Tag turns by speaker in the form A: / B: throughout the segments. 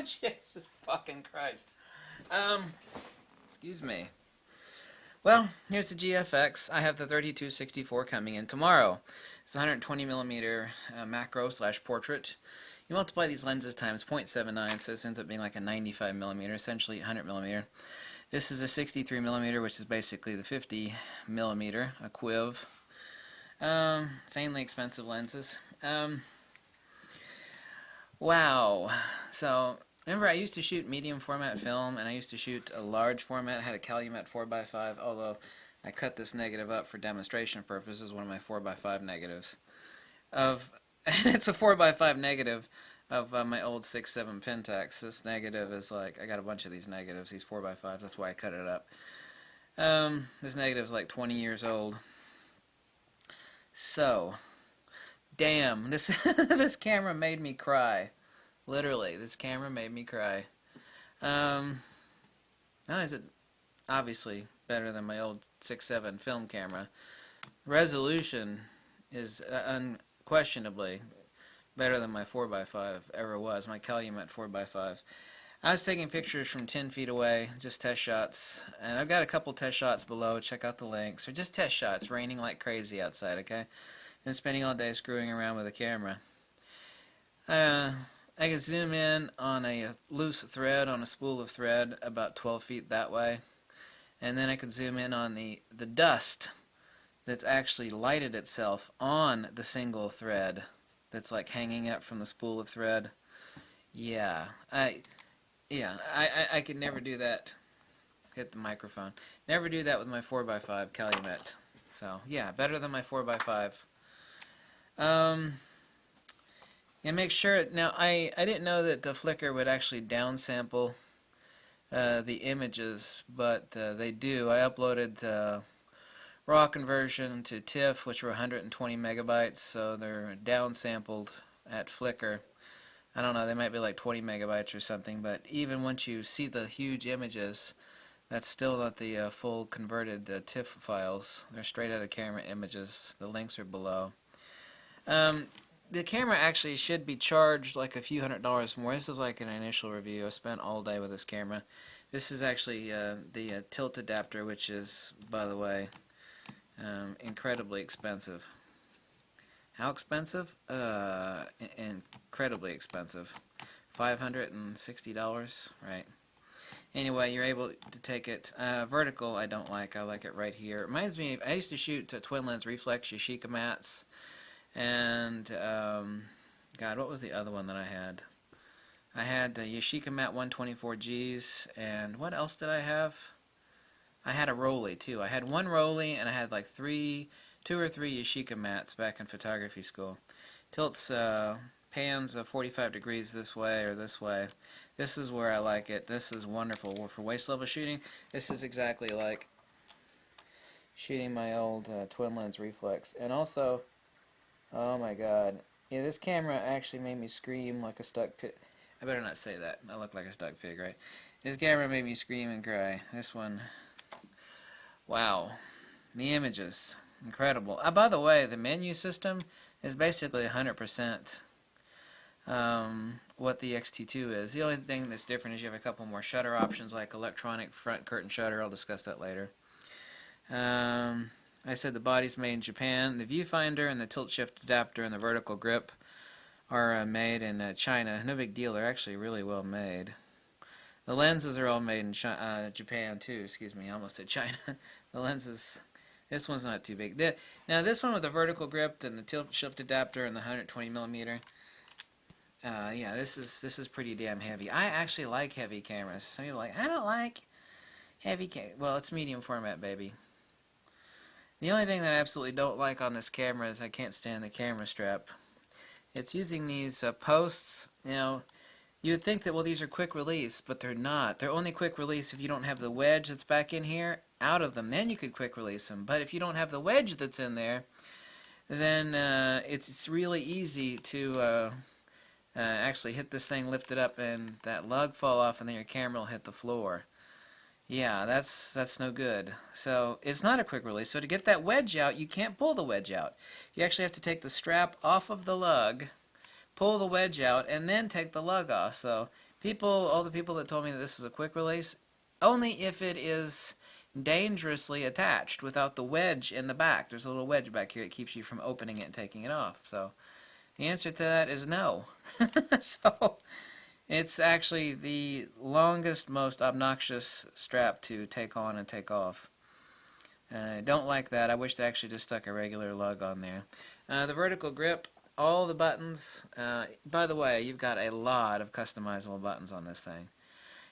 A: Jesus fucking Christ. Um, Excuse me. Well, here's the GFX. I have the 3264 coming in tomorrow. It's a 120 millimeter macro slash portrait. You multiply these lenses times 0.79, so this ends up being like a 95 millimeter, essentially 100 millimeter. This is a 63 millimeter, which is basically the 50 millimeter, a Quiv. Insanely expensive lenses. Wow. So, remember I used to shoot medium format film, and I used to shoot a large format. I had a Calumet 4x5, although I cut this negative up for demonstration purposes, one of my 4x5 negatives. And it's a 4x5 negative of my old 6.7 Pentax. This negative is like, I got a bunch of these negatives, these 4x5s, that's why I cut it up. This negative is like 20 years old. So, damn, this this camera made me cry. Literally, this camera made me cry. Now is it obviously better than my old 6.7 film camera. Resolution is unquestionably better than my 4x5 ever was, my Calumet 4x5. I was taking pictures from 10 feet away, just test shots, and I've got a couple test shots below. Check out the links. Or just test shots, raining like crazy outside, okay? Been spending all day screwing around with the camera. I can zoom in on a loose thread, on a spool of thread, about 12 feet that way. And then I could zoom in on the dust that's actually lighted itself on the single thread that's like hanging up from the spool of thread. Yeah, I could never do that. Hit the microphone. Never do that with my 4x5 Calumet. So, yeah, better than my 4x5. Yeah, make sure. Now, I didn't know that the Flickr would actually downsample the images, but they do. I uploaded raw conversion to TIFF, which were 120 megabytes, so they're downsampled at Flickr. I don't know, they might be like 20 megabytes or something, but even once you see the huge images, that's still not the full converted TIFF files. They're straight out of camera images. The links are below. The camera actually should be charged like a few $100s more. This is like an initial review. I spent all day with this camera. This is actually the tilt adapter, which is, by the way, incredibly expensive. How expensive? Incredibly expensive. $560, right? Anyway, you're able to take it vertical. I don't like. I like it right here. It reminds me, I used to shoot twin lens reflex Yashica mats. And, God, what was the other one that I had? I had Yashica Mat 124Gs, and what else did I have? I had a Rolly, too. I had one Rolly, and I had like two or three Yashica mats back in photography school. Tilts, pans 45 degrees this way or this way. This is where I like it. This is wonderful. For waist level shooting, this is exactly like shooting my old twin lens reflex. And also, oh my god. Yeah, this camera actually made me scream like a stuck pig. I better not say that. I look like a stuck pig, right? This camera made me scream and cry. This one, wow. The images, incredible. By the way, the menu system is basically 100% what the X-T2 is. The only thing that's different is you have a couple more shutter options like electronic front curtain shutter. I'll discuss that later. I said the body's made in Japan. The viewfinder and the tilt shift adapter and the vertical grip are made in China. No big deal. They're actually really well made. The lenses are all made in Japan too. Excuse me, I almost said China. The lenses. This one's not too big. Now this one with the vertical grip and the tilt shift adapter and the 120 millimeter. Yeah, this is pretty damn heavy. I actually like heavy cameras. Some people are like, I don't like heavy well, it's medium format, baby. The only thing that I absolutely don't like on this camera is I can't stand the camera strap. It's using these posts. You know, you would think that, well, these are quick release, but they're not. They're only quick release if you don't have the wedge that's back in here out of them. Then you could quick release them. But if you don't have the wedge that's in there, then it's really easy to actually hit this thing, lift it up, and that lug fall off, and then your camera will hit the floor. Yeah, that's no good. So it's not a quick release. So to get that wedge out, you can't pull the wedge out. You actually have to take the strap off of the lug, pull the wedge out, and then take the lug off. So All the people that told me that this is a quick release, only if it is dangerously attached without the wedge in the back. There's a little wedge back here that keeps you from opening it and taking it off. So the answer to that is no. So it's actually the longest, most obnoxious strap to take on and take off. I don't like that. I wish they actually just stuck a regular lug on there. The vertical grip, all the buttons. By the way, you've got a lot of customizable buttons on this thing.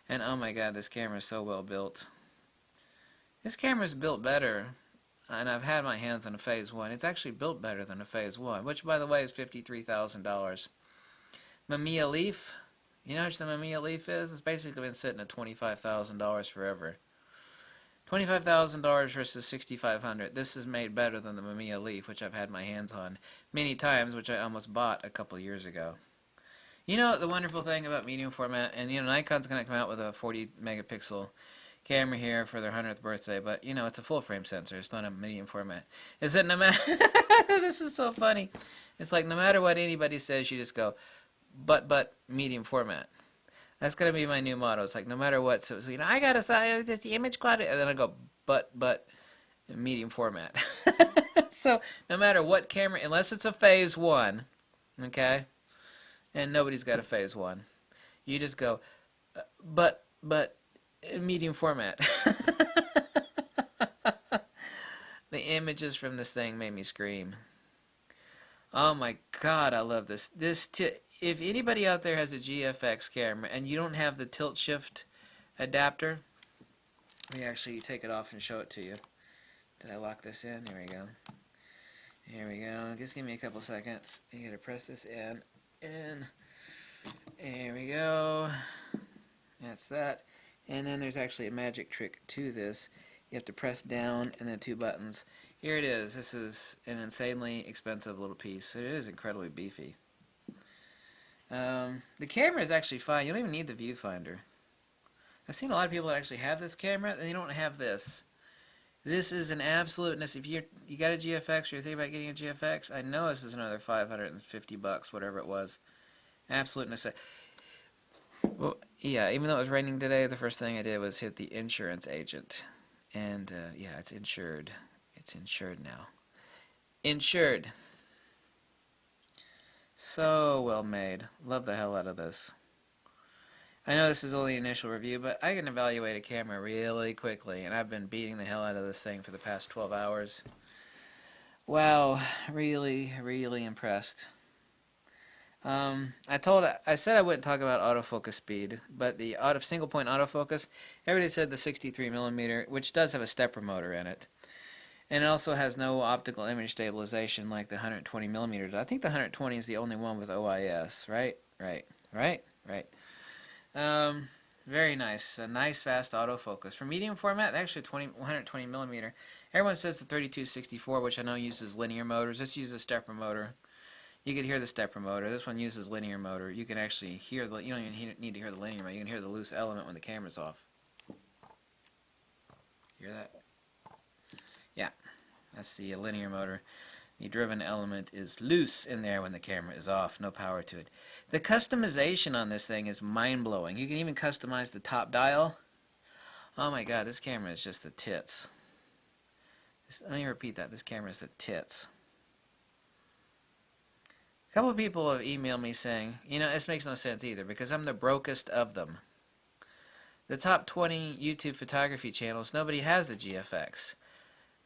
A: And oh my god, this camera is so well built. This camera is built better, and I've had my hands on a Phase 1. It's actually built better than a Phase 1, which by the way is $53,000. Mamiya Leaf, you know how much the Mamiya Leaf is? It's basically been sitting at $25,000 forever. $25,000 versus $6,500. This is made better than the Mamiya Leaf, which I've had my hands on many times, which I almost bought a couple years ago. You know the wonderful thing about medium format, and Nikon's going to come out with a 40 megapixel camera here for their 100th birthday, but it's a full frame sensor. It's not a medium format. Is that no matter? This is so funny. It's like no matter what anybody says, you just go, but medium format. That's gonna be my new motto. It's like no matter what. So I gotta say this image quality, and then I go, but medium format. So no matter what camera, unless it's a Phase 1, okay, and nobody's got a Phase 1, you just go, but medium format. The images from this thing made me scream. Oh my god, I love this. If anybody out there has a GFX camera and you don't have the tilt shift adapter, let me actually take it off and show it to you. Did I lock this in? Here we go. Here we go. Just give me a couple seconds. You gotta press this in. And there we go. That's that. And then there's actually a magic trick to this. You have to press down and then 2 buttons. Here it is. This is an insanely expensive little piece. It is incredibly beefy. The camera is actually fine. You don't even need the viewfinder. I've seen a lot of people that actually have this camera and they don't have this. This is an absolute. If you got a GFX or you're thinking about getting a GFX, I know this is another $550, whatever it was. Absolute necessity. Well, yeah, even though it was raining today, the first thing I did was hit the insurance agent. And, yeah, it's insured. It's insured now. Insured. So well made. Love the hell out of this. I know this is only an initial review, but I can evaluate a camera really quickly, and I've been beating the hell out of this thing for the past 12 hours. Wow, really, really impressed. I said I wouldn't talk about autofocus speed, but the single point autofocus, everybody said the 63mm, which does have a stepper motor in it. And it also has no optical image stabilization like the 120mm does. I think the 120 is the only one with OIS, right? Right. Very nice. A nice fast autofocus. For medium format, actually 120mm. Everyone says the 3264, which I know uses linear motors. This uses a stepper motor. You can hear the stepper motor. This one uses linear motor. You can actually hear the. You don't even need to hear the linear motor. You can hear the loose element when the camera's off. Hear that? Yeah, that's the linear motor. The driven element is loose in there when the camera is off. No power to it. The customization on this thing is mind-blowing. You can even customize the top dial. Oh my god, this camera is just the tits. Let me repeat that. This camera is the tits. A couple of people have emailed me saying, this makes no sense either because I'm the brokest of them. The top 20 YouTube photography channels, nobody has the GFX.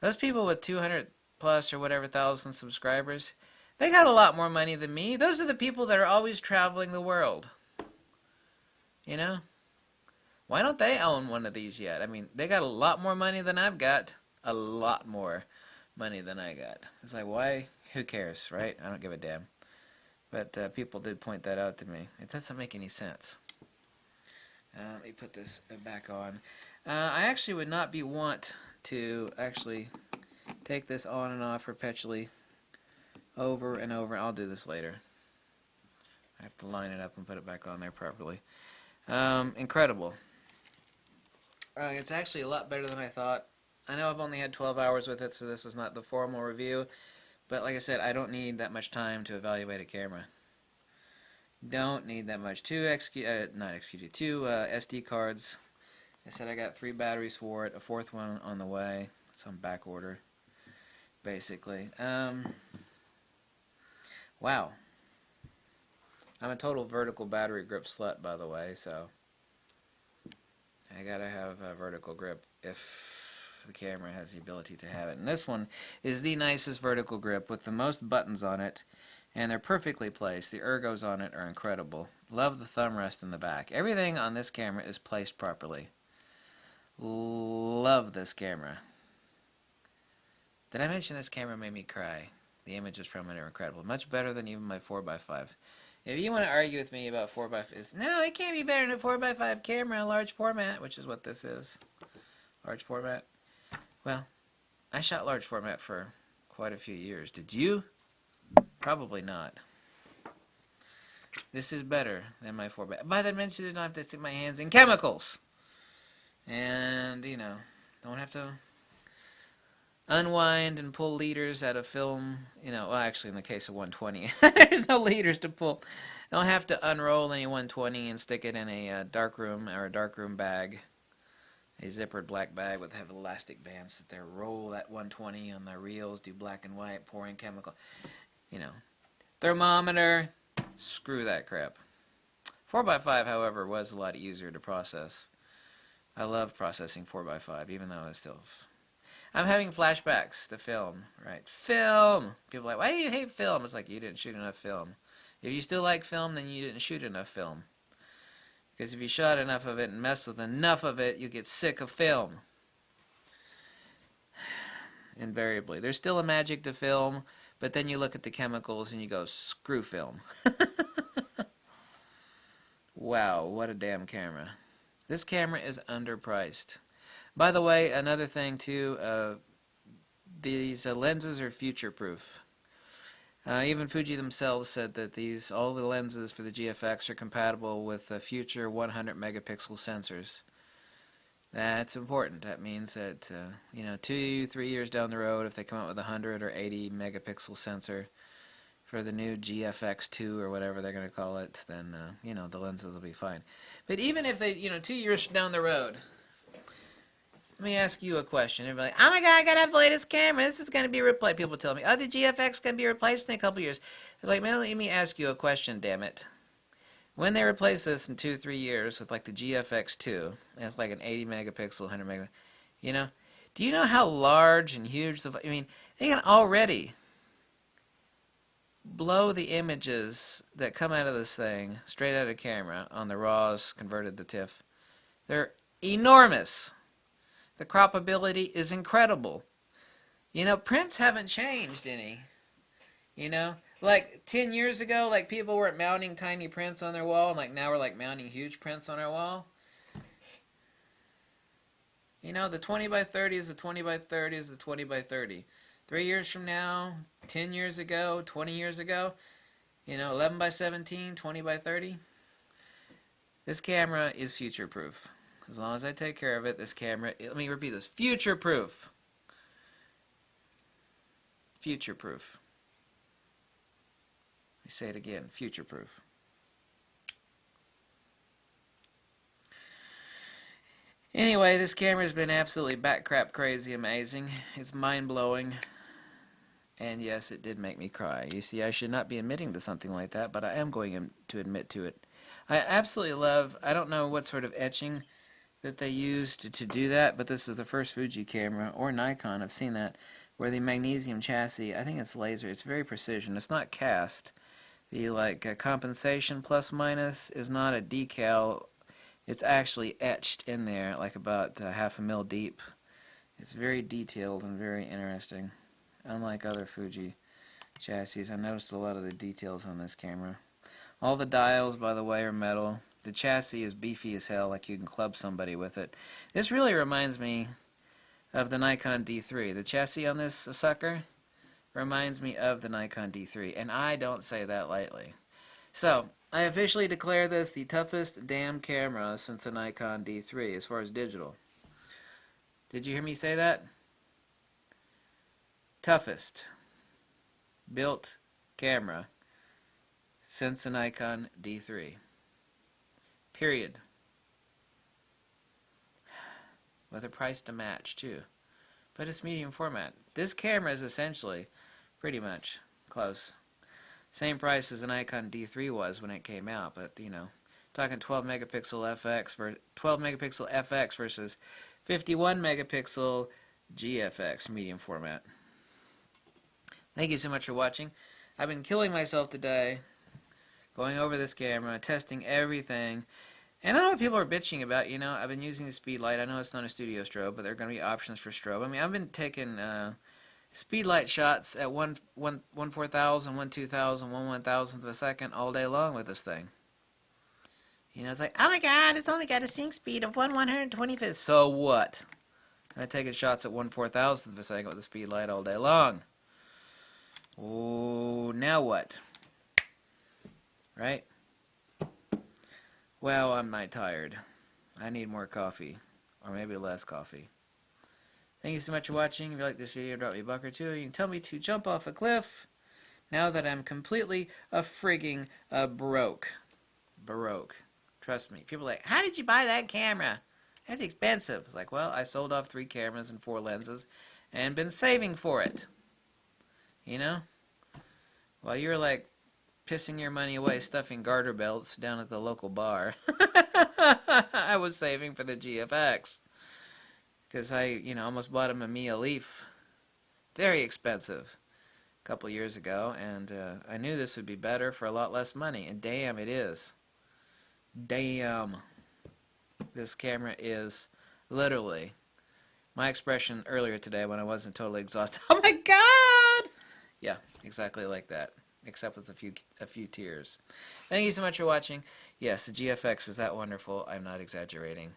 A: Those people with 200 plus or whatever thousand subscribers, they got a lot more money than me. Those are the people that are always traveling the world. Why don't they own one of these yet? I mean, they got a lot more money than I've got. A lot more money than I got. It's like, why? Who cares, right? I don't give a damn. But people did point that out to me. It doesn't make any sense. Let me put this back on. I actually would not want to actually take this on and off perpetually over and over. I'll do this later. I have to line it up and put it back on there properly. Incredible. It's actually a lot better than I thought. I know I've only had 12 hours with it, so this is not the formal review. But like I said, I don't need that much time to evaluate a camera. Don't need that much. Two SD cards. I said I got 3 batteries for it. A 4th one on the way. It's on back order, basically. Wow. I'm a total vertical battery grip slut, by the way, so I gotta have a vertical grip if the camera has the ability to have it. And this one is the nicest vertical grip with the most buttons on it, and they're perfectly placed. The ergos on it are incredible. Love the thumb rest in the back. Everything on this camera is placed properly. Love this camera. Did I mention this camera made me cry? The images from it are incredible. Much better than even my 4x5. If you want to argue with me about 4x5, no, it can't be better than a 4x5 camera, large format, which is what this is. Large format. Well, I shot large format for quite a few years. Did you? Probably not. This is better than my 4x5. By that mention, I don't have to stick my hands in chemicals. And, you know, don't have to unwind and pull leaders out of film. You know, well, actually, in the case of 120, there's no leaders to pull. Don't have to unroll any 120 and stick it in a darkroom or a darkroom bag. A zippered black bag with have elastic bands. Sit there, roll that 120 on the reels, do black and white, pour in chemical. You know, thermometer, screw that crap. 4x5, however, was a lot easier to process. I love processing 4x5, even though it's still... I'm having flashbacks to film, right? Film! People are like, why do you hate film? It's like, you didn't shoot enough film. If you still like film, then you didn't shoot enough film. Because if you shot enough of it and messed with enough of it, you get sick of film. Invariably. There's still a magic to film, but then you look at the chemicals and you go, screw film. Wow, what a damn camera. This camera is underpriced. By the way, another thing too, these lenses are future-proof. Even Fuji themselves said that all the lenses for the GFX are compatible with future 100 megapixel sensors. That's important. That means that 2-3 years down the road, if they come out with a 100 or 80 megapixel sensor for the new GFX2 or whatever they're going to call it, then the lenses will be fine. But even if they 2 years down the road, let me ask you a question. Everybody, oh my God, I gotta have the latest camera. This is gonna be replaced. People tell me, oh, the GFX gonna be replaced in a couple years. It's like, man, let me ask you a question, damn it. When they replace this in 2-3 years with like the GFX2, and it's like an 80 megapixel, 100 megapixel, do you know how large and huge they can already blow the images that come out of this thing straight out of camera on the RAWs converted to TIFF. They're enormous. The croppability is incredible. Prints haven't changed any. Like 10 years ago, like people weren't mounting tiny prints on their wall, and like now we're like mounting huge prints on our wall. The 20 by 30 is the 20 by 30 is the 20 by 30. 3 years from now, 10 years ago, 20 years ago, 11 by 17, 20 by 30. This camera is future-proof. As long as I take care of it, this camera, let me repeat this, future-proof. Future-proof. Let me say it again, future-proof. Anyway, this camera's been absolutely bat-crap crazy amazing. It's mind-blowing. And yes, it did make me cry. You see, I should not be admitting to something like that, but I am going to admit to it. I absolutely love, I don't know what sort of etching that they used to do that, but this is the first Fuji camera, or Nikon, I've seen that, where the magnesium chassis, I think it's laser, it's very precision, it's not cast. The compensation plus minus is not a decal, it's actually etched in there, like about half a mil deep. It's very detailed and very interesting. Unlike other Fuji chassis, I noticed a lot of the details on this camera. All the dials, by the way, are metal. The chassis is beefy as hell, like you can club somebody with it. This really reminds me of the Nikon D3. The chassis on this sucker reminds me of the Nikon D3, and I don't say that lightly. So, I officially declare this the toughest damn camera since the Nikon D3 as far as digital. Did you hear me say that? Toughest built camera since the Nikon D3. Period. With a price to match, too. But it's medium format. This camera is essentially pretty much close. Same price as the Nikon D3 was when it came out, but, you know, talking 12 megapixel FX versus 51 megapixel GFX medium format. Thank you so much for watching. I've been killing myself today, going over this camera, testing everything. And I know what people are bitching about, you know, I've been using the Speedlight. I know it's not a studio strobe, but there are going to be options for strobe. I mean, I've been taking Speedlight shots at 1/4000, 1/2000, 1/1000th of a second all day long with this thing. You know, it's like, oh my god, it's only got a sync speed of 1/125th. So what? I'm taking shots at 1/4000th of a second with the Speedlight all day long. Oh, now what? Right? Well, I'm not tired. I need more coffee. Or maybe less coffee. Thank you so much for watching. If you like this video, drop me a buck or two. You can tell me to jump off a cliff now that I'm completely frigging broke. Baroque. Trust me. People are like, how did you buy that camera? That's expensive. It's like, well, I sold off 3 cameras and 4 lenses and been saving for it. You know? While you're like pissing your money away stuffing garter belts down at the local bar, I was saving for the GFX. Because I, you know, almost bought a Mamiya Leaf. Very expensive. A couple years ago. And I knew this would be better for a lot less money. And damn, it is. Damn. This camera is literally my expression earlier today when I wasn't totally exhausted. Oh my god! Yeah, exactly like that. Except with a few tears. Thank you so much for watching. Yes, the GFX is that wonderful. I'm not exaggerating.